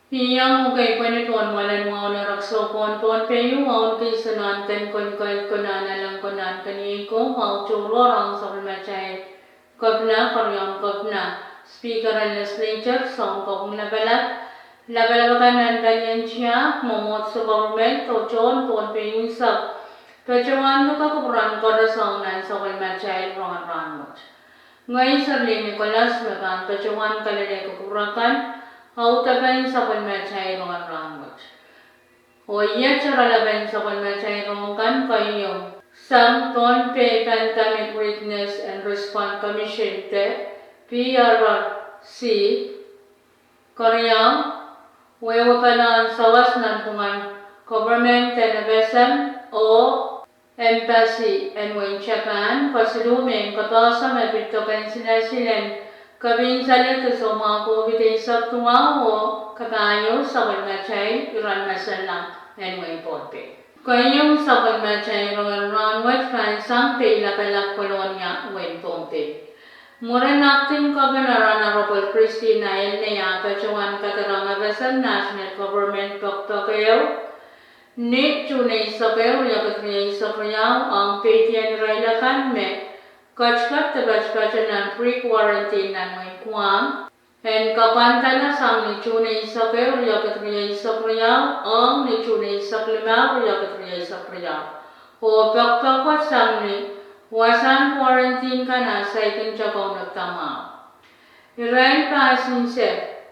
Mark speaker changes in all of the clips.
Speaker 1: Hiyang ukay panituan malan mga narakso pon peyo maun kay sananten kon kunana lang kunan kaniko mau churorang sa kulmachay kopna karyang kopna speaker and legislature song kong labalabakan nandanyan siya momot sa government o chon pon peyo sab pechawan ka kupuran ko song nan sa kulmachay Rongen Rahnwet ngayon sa Nicolas magan pechawan kalade kupurakan Hautaban sa kulmachay Rongen Rahnwet. O iya charalaban sa kulmachay Rongen kayo sang Tonpe Pandemic Witness and Response Commission te PRRC Koreang wewapanan sawas ng pungan government television o embassy and when Japan pasiluming katasa mapitokan sinasilen Kabinsalit sa mga COVID sa tumawo kakayo sa kulmachay Iran masalang NY Porpe. Kayong sa kulmachay Rongen Rahnwet kansang pilapalak kolonya Wen Porpe. Mura natin kabanaran na Robert Christie na ilnaya kacuan katarang abasal national government pagpakayaw ni tunay sa kayo yakatryay sa kayaw ang petian railakan me Kachkat tabachkachanan pre-quarantine nan may kuang, and kapantala sang ni chunay sa kayo yakatryay sa kriyaw, ang ni chunay sa klimaw yakatryay sa kriyaw. O pagpakwat sang ni wasan quarantine ka na sa ikin chakaw nagtama. Irain pa sinse,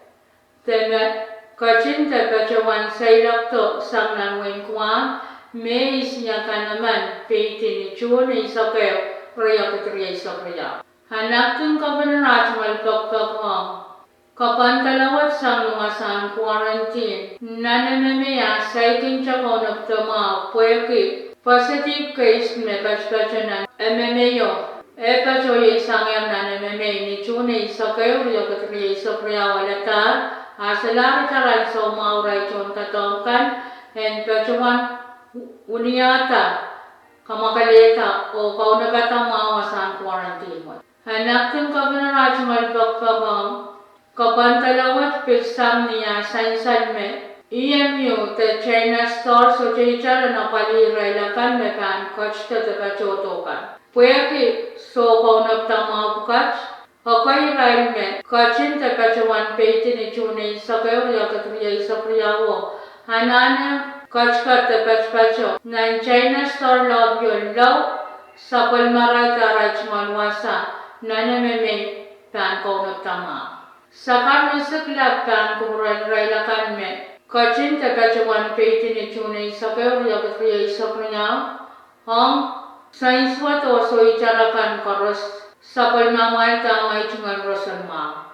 Speaker 1: temet kachin tabachawan sa ilakto sang nan may kuang, may isya ka naman peitin ni chunay sa kayo Riyakatriyay sa kriya. Hanapin ka ba na natin malpagpagpang? Kapantalawat sa mga saan quarantine, nananamaya sa ikin tsako nagtama pweki. Positive case may pachpachanan MMAyo. Pachoy isang yung nananamay ni Chunay sa kayo Riyakatriyay sa kriya walata. Asalari taran sa umauray chon katongkan and pachuan uniyata. Kamakalita o kaunagatang mawasan quarantine mo. Hanapin ka ba na natin malpagpabang kapantalawat piksam niya sansan me EMU te China store so chichara na paliray lakan me pan coach te bachotokan. Pwede so kaunagtang mga bukach okay rail me kachin te bachawan peti ni chunay sa kayo yakatriyay sa priyawo. Hanana Kachkat te pachpacho nan China store love yun law sa palmaray taraj malwasa nanameme pan ko nagtama. Sa karmasaklap pan kumuran raylakan me kachin te pachawan peti ni chunay sa kayo yakatriyay sa pranyaw ang sainswat o so icharakan karos sa palmamay tamay chungan rosan ma.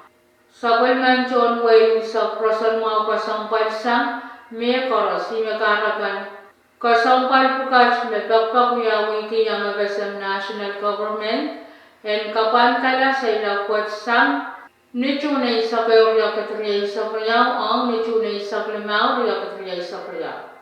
Speaker 1: Sa palman chon way sa rosan ma kasampal sang may koros si makarapan kasampal pukas may pagpakuyawi kiyang magasam national government and kapantala sa ilakwat sang ni chunay sa kayo yakatriyay sa priyaw ang ni chunay sa klimaw yakatriyay sa priyaw.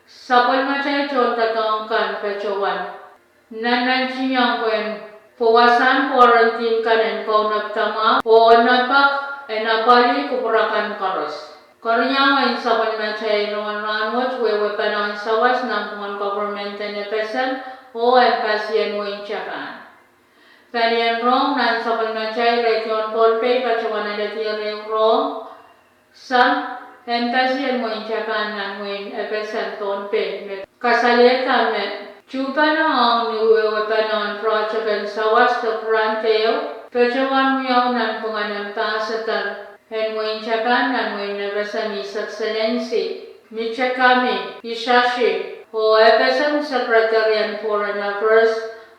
Speaker 1: Sa palmachay chon tatangkan pechawan nanansiyang kwen puwasan quarantine kanen kau nagtama o napak napali kupurakan karos. Karyawan sa palmachay Rongen Rahnwet wewepanan sawas ng pungan government tenepesan o empasyan mo in Japan. Kanian rong nan sa palmachay region Polpe pachawan nalatiri rong sa empasyan mo in Japan nan win epesan Tonpe. Kasalita me chupa na ang niwewepanan prochakan sawas to pranteo pachawan mo yaw nan pungan empasatan and when Japan and when Navasani Excellency Michakami Ishashi o Epesan Secretary and Foreign Affairs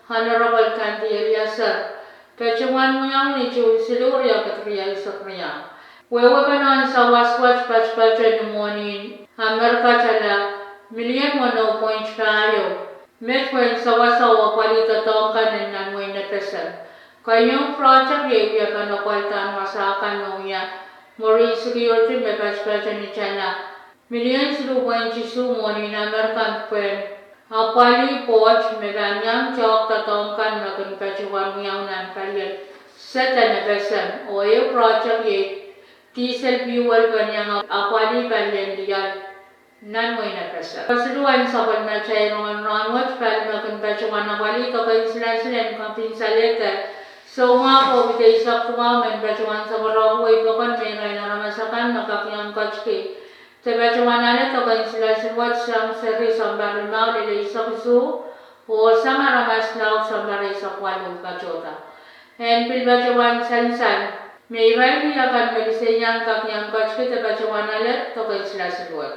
Speaker 1: Honorable Kanti Eliasar Kachuan mo yung ni Chu Siluria Katriya sa Kriya. Wewapanan sa waswatch pachpachan numonin Amerika chala million 1.0 kayo. Metwen sa wasawa palitatongkan ng nanway na pesan. Kayong project yawiya ka nakwaltaan masakan nung ya Mori security me paspachan ni China. Millions rupayan chisu moni na American pen. Apali poch me ganyang chok tatongkan magun pachuan miyaw kalian. Seta na besem oil project ye diesel fuel kanyang apali balian diyan. Nan mo na pesa. Pasuluan sa pagmachay Rongen Rahnwet pala magun pachuan apali kapag sila kampinsalete. So nga po bitay sa tumamen pachuan sa baraway bakon may na ramasakan makakyang kachki. Tebachuan na to kan sila sinwat sang seri sa barimao nila isa kusu o sa maramas na sa baray sa kwalong kachota. And pilbachuan sansan may rai akan medisenyang kakyang kachki tebachuan na to kan sila sinwat.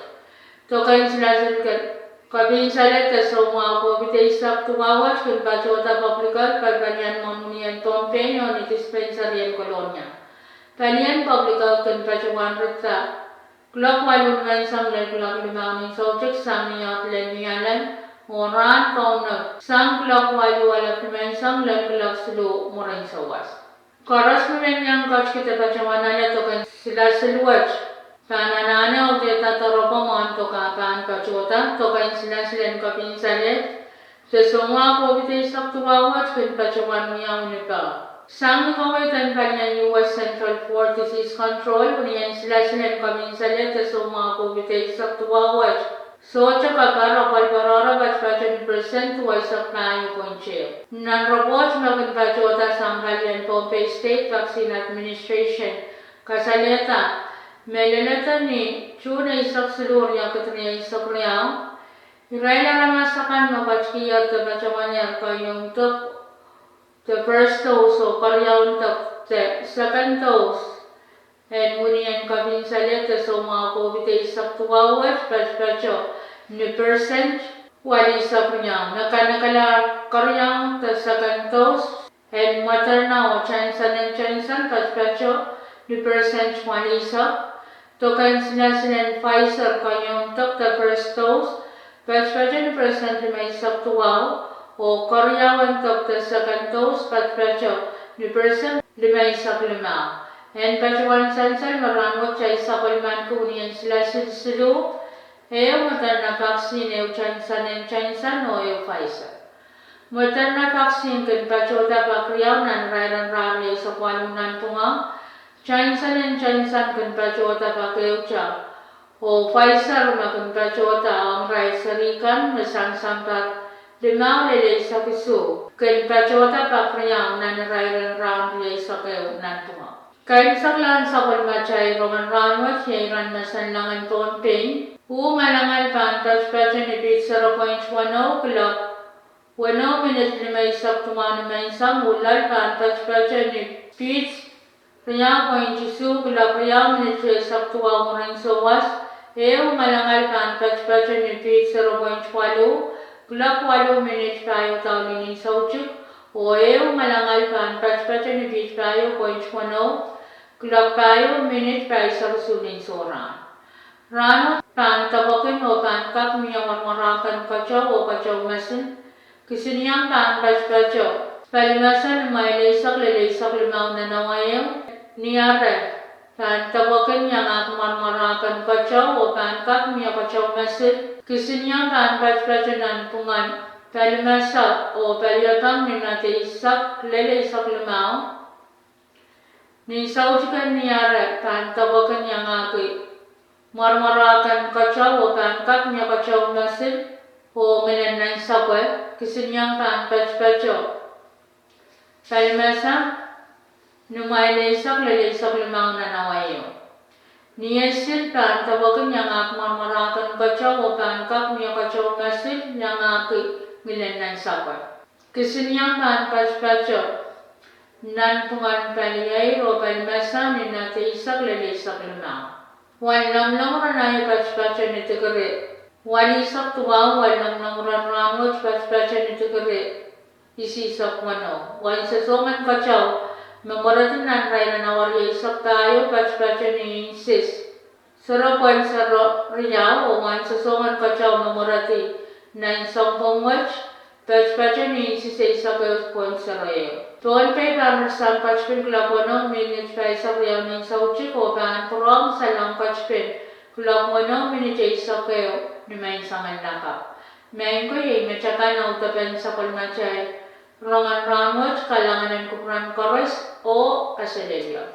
Speaker 1: To kan sila sinwat kabin salet so mga ko bitay sa tumawat kung bachota publikal pagbanyan mamunian tompenyo ni dispensaryan kolonya. Panian publikal kung bachuan rita Klok walun man sang klok limang subject sang niyot niyalan moran kauna sang klok walu wala man sang klok sulu moran sawas. Karas naman yang coach kita bacawan na to kan sila silwat. Pananana o teta taropa mo to kapan pachota to kan sila kapinsalet. Sesungguh ko bitay sa tuwawat kan bacawan niya unipa. Sang kawaitan kanya US Central for Disease Control, uniyan sila kaminsalet sa mga COVID-19 sa tuwawat. So, tsaka para palparara batch 20% tuway sa kayo ponche. Nan-report maging bachota sa Angalian Pompey State Vaccine Administration. Kasaleta, melaleta ni Chuna isak silurya katanya isak riyaw. Iray na ramasakan mabachkiyat na bachawanyan kayong the first dose o karyaw the second dose. And uniyan kabinsalet sa mga COVID-19 sa tuwawat batch ni percent wali sa kunyang nakanakala karyaw the second dose and materna o chansan batch ni percent wali sa tokan sila Pfizer kayong the first dose batch ni percent may sa tuwaw o karyawan the second dose batch ni percent limay sa lima. And pachuan sansan marangot chay sa kulman kuniyan sila silsilu Moderna vaccine chansan o Pfizer. Moderna vaccine kan pachota pakriyaw nan rairan sa kwalunan tunga chansan kan pachota pakriyaw o Pfizer makun pachota ang rai sarikan masang-sampat limaw lilay sa kisu kan pachota pakriyaw nan rairan sa kwalunan tunga. Kain saklan sa kulmachay Rongen Rahnwet yairan masanlangan Pompey malangal pan patch-patchan ni Pete 0.10 klok 10 minutes limay sak tuman may isang ulal pan patch-patchan ni Pete 3.10 klok 3 minutes sak tuwa mo rin sawas malangal pan patch-patchan ni Pete 0.12 klok 8 minutes tayo tawlin ni Sauchuk malangal pan patch-patchan ni Pete 5.10 klok tayo minute tayo sa susunin soran. Rano pan tabakin o pan kap niya marmarakan kachaw o kachaw masin. Kisiniyang pan kachaw. Palimasan may laysak limaw na nawayaw. Niyara pan tabakin niya at marmarakan kachaw o pan kap niya kachaw masin. Kisiniyang pan kachaw nan pungan. Palimasa o paliyatang ni natin isak limaw. Ni saujikan niyara pan tabakan niya ngaki. Marmarakan kachaw o pan niya kachaw masin o minanay sakwe kisinyang pan patch-patcho. Palimasa numay laysak limaw na nawayo. Niyasin pan tabakan niya ngak marmarakan kachaw o pan niya kachaw masin niya ngaki minanay sakwe. Kisinyang pan patch-patcho. Nan pungan paliyay o palimasa ni nataisak limaw. Walang ranay patch-patcha ni Tigare. Walisak tuwa walang ranrangot patch-patcha ni Tigare. Isisak wano. Walisasoman kachaw. Mamaratin nan ray na nawari isak tayo patch-patcha ni Sis. Sarapan sa riyaw o walisasoman kachaw mamarati na isang pangwatch. Patch-patcha ni Sis isak kayo sa rayo. Tuan pay ramar sam pachpin kulakono minutes pa isa kuya ng sauchi ko pan prong salang pachpin kulakono minutes isa kayo ni may sangan laka. Main ko yay matsaka na utapan sa kulmachay Rongen Rahnwet kalanganan kupran koros o kaselelyo.